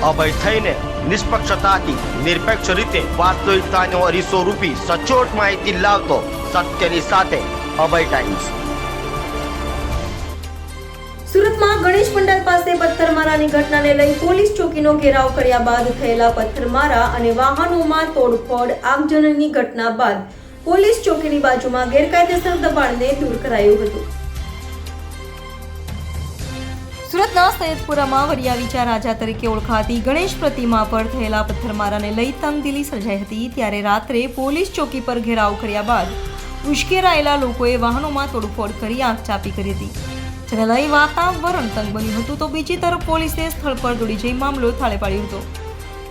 અભય થઈને નિષ્પક્ષતાથી નિરપેક્ષ રીતે વાસ્તવિકતાનો અરીસો રૂપી સચોટ માહિતી લાવતો સત્યની સાથે અભય ટાઈમ્સ। સુરતમાં ગણેશ પંડાલ પાસે પથ્થરમારાની ઘટનાને લઈ પોલીસ ચોકીનો ઘેરાવ કર્યા બાદ થયેલા પથ્થરમારા અને વાહનોમાં તોડફોડ આગજનની ઘટના બાદ પોલીસ ચોકીની બાજુમાં ગેરકાયદેસર દબાણને દૂર કરાયું હતું। સુરતના સૈયદપુરામાં વરિયાવીચા રાજા તરીકે ઓળખાતી ગણેશ પ્રતિમા પર થયેલા પથ્થરમારાને લઈ તંગદિલી સર્જાઈ હતી। ત્યારે રાત્રે પોલીસ ચોકી પર ઘેરાવ કર્યા બાદ ઉશ્કેરાયેલા લોકોએ વાહનોમાં તોડફોડ કરી આંખચાપી કરી હતી, જેને લઈ વાતાવરણ તંગ બન્યું હતું। તો બીજી તરફ પોલીસે સ્થળ પર દોડી જઈ મામલો થાળે પાડ્યો હતો।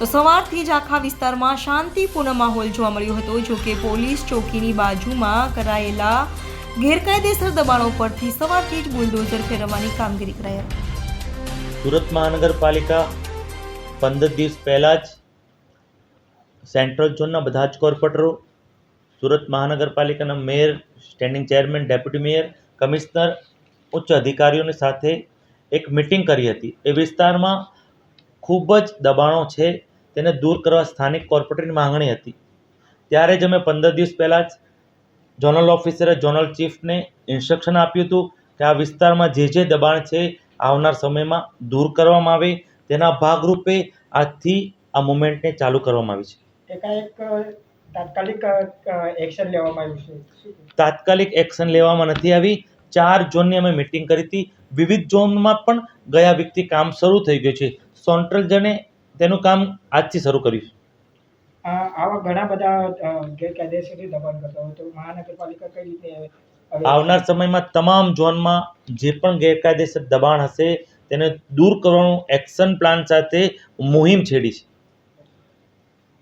તો સવારથી જ આખા વિસ્તારમાં શાંતિપૂર્ણ માહોલ જોવા મળ્યો હતો। જો કે પોલીસ ચોકીની બાજુમાં કરાયેલા ગેરકાયદેસર દબાણો પરથી સવારથી જ બુલડોઝર ફેરવવાની કામગીરી કરાઈ હતી। સુરત મહાનગરપાલિકા 15 દિવસ પહેલાં જ સેન્ટ્રલ ઝોનના બધા જ કોર્પોરેટરો, સુરત મહાનગરપાલિકાના mayor, standing chairman, deputy mayor, commissioner, ઉચ્ચ અધિકારીઓની સાથે એક મિટિંગ કરી હતી। એ વિસ્તારમાં ખૂબ જ દબાણો છે તેને દૂર કરવા સ્થાનિક કોર્પોરેટરની માંગણી હતી। ત્યારે જ અમે 15 દિવસ પહેલાં જ ઝોનલ ઓફિસરે ઝોનલ ચીફને ઇન્સ્ટ્રક્શન આપ્યું હતું કે આ વિસ્તારમાં જે દબાણ છે આવનાર સમયમાં દૂર કરવામાં આવે। તેના ભાગરૂપે આજથી આ મુવમેન્ટને ચાલુ કરવામાં આવી છે। તાત્કાલિક એક્શન લેવામાં આવ્યું છે? તાત્કાલિક એક્શન લેવામાં નથી આવી। 4 ઝોનની અમે મિટિંગ કરી હતી। વિવિધ ઝોનમાં પણ ગયા વીકથી કામ શરૂ થઈ ગયું છે। સેન્ટ્રલ ઝોને તેનું કામ આજથી શરૂ કર્યું છે। આવા ઘણા બધા ગેરકાયદેસર દબાણ કરતા હોય તો મહાનગરપાલિકા કઈ રીતે આવનાર સમયમાં તમામ ઝોનમાં જે પણ ગેરકાયદેસર દબાણ હશે તેને દૂર કરવાનું એક્શન પ્લાન સાથે મુહિમ છેડી છે।